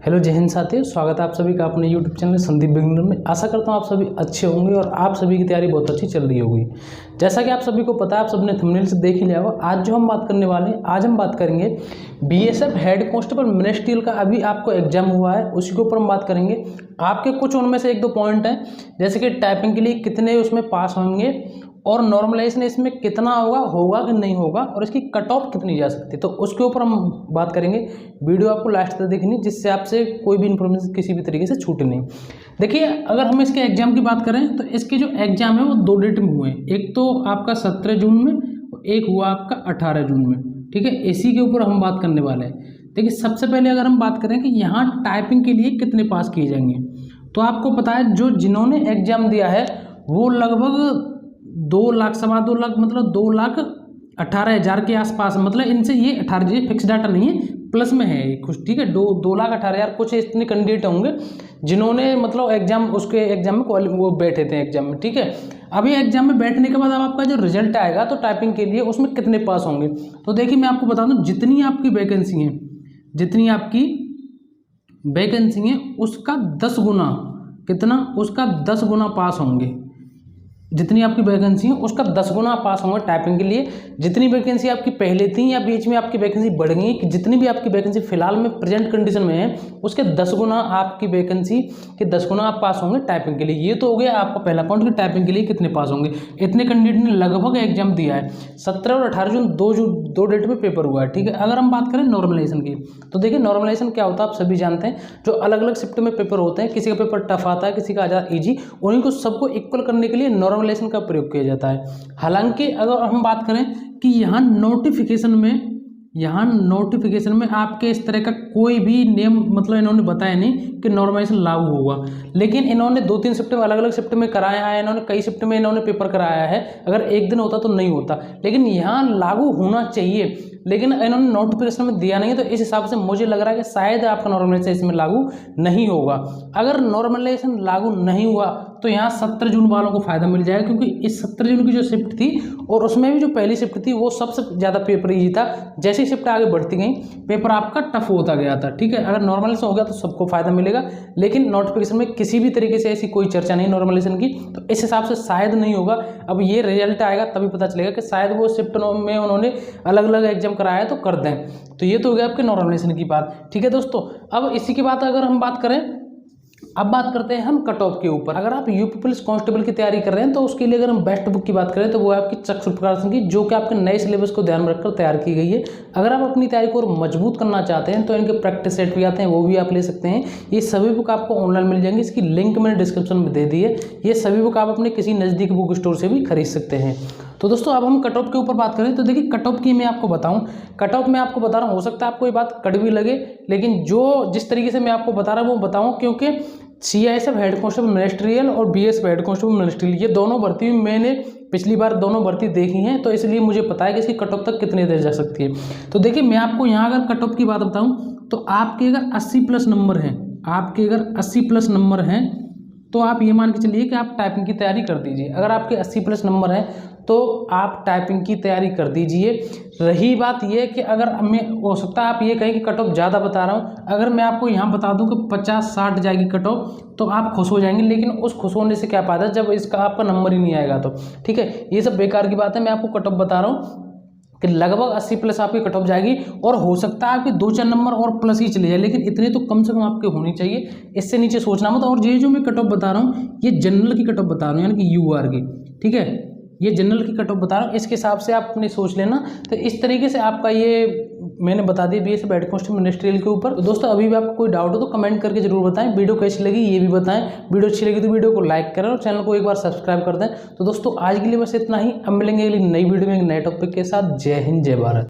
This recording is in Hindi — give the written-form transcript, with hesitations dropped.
हेलो जय हिंद साथियों, स्वागत है आप सभी का अपने यूट्यूब चैनल संदीप बिगनर में। आशा करता हूँ आप सभी अच्छे होंगे और आप सभी की तैयारी बहुत अच्छी चल रही होगी। जैसा कि आप सभी को पता है, आप सबने थंबनेल से देख ही लिया होगा। आज जो हम बात करने वाले हैं, आज हम बात करेंगे बीएसएफ हेड कांस्टेबल मिनिस्ट्रियल का अभी आपको एग्जाम हुआ है, उसी के ऊपर हम बात करेंगे। आपके कुछ उनमें से एक दो पॉइंट हैं, जैसे कि टाइपिंग के लिए कितने उसमें पास होंगे और नॉर्मलाइजेशन इसमें कितना होगा कि नहीं होगा, और इसकी कट ऑफ कितनी जा सकती है, तो उसके ऊपर हम बात करेंगे। वीडियो आपको लास्ट तक देखनी, जिससे आपसे कोई भी इन्फॉर्मेशन किसी भी तरीके से छूटे नहीं। देखिए, अगर हम इसके एग्जाम की बात करें तो इसके जो एग्जाम है वो 2 डेट में हुए हैं। एक तो आपका 17 जून में और एक हुआ आपका 18 जून में। ठीक है, इसी के ऊपर हम बात करने वाले हैं। देखिए, सबसे पहले अगर हम बात करें कि यहाँ टाइपिंग के लिए कितने पास किए जाएंगे, तो आपको पता है जो जिन्होंने एग्जाम दिया है वो लगभग 2 लाख, 2.25 लाख, मतलब 2,18,000 के आसपास। मतलब इनसे ये 18 जी फिक्स डाटा नहीं है, प्लस में है ये कुछ। ठीक है, 2,18,000 कुछ इतने कैंडिडेट होंगे जिन्होंने मतलब एग्जाम उसके एग्जाम में वो बैठे थे एग्जाम में। ठीक है, अभी एग्जाम में बैठने के बाद अब आपका जो रिजल्ट आएगा तो टाइपिंग के लिए उसमें कितने पास होंगे। तो देखिए, मैं आपको बता दूं, जितनी आपकी वैकेंसी है उसका 10 गुना, कितना, उसका 10 गुना पास होंगे। जितनी आपकी वैकेंसी है उसका 10 गुना पास होंगे टाइपिंग के लिए। जितनी वैकेंसी आपकी पहले थी या बीच में आपकी वैकेंसी बढ़ गई, कि जितनी भी आपकी वैकेंसी फिलहाल में प्रेजेंट कंडीशन में है उसके 10 गुना आपकी वैकेंसी के 10 गुना आप पास होंगे टाइपिंग के लिए। ये तो हो गया आपका पहला पॉइंट कि टाइपिंग के लिए कितने पास होंगे। इतने कैंडिडेट ने लगभग एग्जाम दिया है। 17 और 18 जून दो डेट में पेपर हुआ है। ठीक है, अगर हम बात करें नॉर्मलाइजेशन की, तो देखिए नॉर्मलाइजेशन क्या होता है आप सभी जानते हैं। जो अलग अलग शिफ्ट में पेपर होते हैं, किसी का पेपर टफ आता है, किसी का ज़्यादा ईजी, उन्हीं को सबको इक्वल करने के लिए नॉर्मलाइजेशन का प्रयोग किया जाता है। हालांकि अगर हम बात करें कि यहाँ नोटिफिकेशन में आपके इस तरह का कोई भी नियम मतलब इन्होंने बताया नहीं कि नॉर्मलाइजेशन लागू होगा, लेकिन इन्होंने 2-3 शिफ्ट में अलग अलग शिफ्ट में कराया है। इन्होंने कई शिफ्ट में इन्होंने पेपर कराया है। अगर एक दिन होता तो नहीं होता, लेकिन यहाँ लागू होना चाहिए, लेकिन इन्होंने नोटिफिकेशन में दिया नहीं है। तो इस हिसाब से मुझे लग रहा है कि शायद आपका नॉर्मलाइजेशन इसमें लागू नहीं होगा। अगर नॉर्मलाइजेशन लागू नहीं हुआ तो यहाँ 17 जून वालों को फायदा मिल जाएगा, क्योंकि इस 17 जून की जो शिफ्ट थी और उसमें भी जो पहली शिफ्ट थी वो सबसे ज़्यादा पेपर ईजी था। जैसी शिफ्ट आगे बढ़ती गई पेपर आपका टफ होता गया था। ठीक है, अगर नॉर्मलाइजेशन हो गया तो सबको फायदा मिलेगा, लेकिन नोटिफिकेशन में किसी भी तरीके से ऐसी कोई चर्चा नहीं नॉर्मलाइजेशन की, तो इस हिसाब से शायद नहीं होगा। अब ये रिजल्ट आएगा तभी पता चलेगा कि शायद वो शिफ्ट में उन्होंने अलग अलग एग्जाम कराया तो कर दें। तो ये तो हो गया आपके नॉर्मलाइजेशन की बात। ठीक है दोस्तों, अब इसी की बात अगर हम बात करें, अब बात करते हैं हम कट ऑफ के ऊपर। अगर आप यूपी पुलिस कांस्टेबल की तैयारी कर रहे हैं तो उसके लिए अगर हम बेस्ट बुक की बात करें तो वो है आपकी चक्र प्रकाशन की, जो कि आपके नए सिलेबस को ध्यान में रखकर तैयार की गई है। अगर आप अपनी तैयारी को और मजबूत करना चाहते हैं तो इनके प्रैक्टिस सेट भी आते हैं, वो भी आप ले सकते हैं। ये सभी बुक आपको ऑनलाइन मिल जाएंगी, इसकी लिंक मैंने डिस्क्रिप्शन में दे दी है। ये सभी बुक आप अपने किसी नज़दीक बुक स्टोर से भी खरीद सकते हैं। तो दोस्तों, अब हम कट ऑफ के ऊपर बात करें तो देखिए, कट ऑफ की मैं आपको बताऊं, कट ऑफ मैं आपको बता रहा हूं, हो सकता है आपको ये बात कड़वी लगे, लेकिन जिस तरीके से मैं आपको बता रहा हूं वो बताऊं, क्योंकि सीआईएसएफ हेड कांस्टेबल मिनिस्ट्रियल और बीएसएफ हेड कांस्टेबल मिनिस्ट्रियल, ये दोनों भर्ती मैंने पिछली बार दोनों भर्ती देखी हैं, तो इसलिए मुझे पता है कि इसकी कट ऑफ तक कितनी देर जा सकती है। तो देखिए, मैं आपको यहाँ अगर कट ऑफ की बात बताऊं तो आपके अगर 80+ नंबर हैं तो आप ये मान के चलिए कि आप टाइपिंग की तैयारी कर दीजिए। अगर आपके 80+ नंबर हैं तो आप टाइपिंग की तैयारी कर दीजिए। रही बात ये कि अगर मैं, हो सकता है आप ये कहें कि कट ऑफ ज़्यादा बता रहा हूँ, अगर मैं आपको यहाँ बता दूँ कि 50-60 जाएगी कट ऑफ तो आप खुश हो जाएंगे, लेकिन उस खुश होने से क्या फायदा जब इसका आपका नंबर ही नहीं आएगा तो। ठीक है, ये सब बेकार की बात है। मैं आपको कट ऑफ बता रहा हूँ कि लगभग 80+ आपकी कट ऑफ जाएगी, और हो सकता है आपके 2-4 नंबर और प्लस ही चले जाए, लेकिन इतने तो कम से कम आपके होनी चाहिए, इससे नीचे सोचना मत। और ये जो मैं कट ऑफ बता रहा हूँ ये जनरल की कट ऑफ बता रहा हूँ, यानी कि यूआर की। ठीक है, ये जनरल की कट ऑफ बता रहा हूँ, इसके हिसाब से आप अपने सोच लेना। तो इस तरीके से आपका ये मैंने बता दिया बीएसएफ हेड कांस्टेबल मिनिस्ट्रियल के ऊपर। तो दोस्तों, अभी भी आपको कोई डाउट हो तो कमेंट करके जरूर बताएं। वीडियो कैसी लगी ये भी बताएं। वीडियो अच्छी लगी तो वीडियो को लाइक करें और चैनल को एक बार सब्सक्राइब कर दें। तो दोस्तों, आज के लिए बस इतना ही। अब मिलेंगे अगली नई वीडियो में एक नए टॉपिक के साथ। जय हिंद, जय भारत।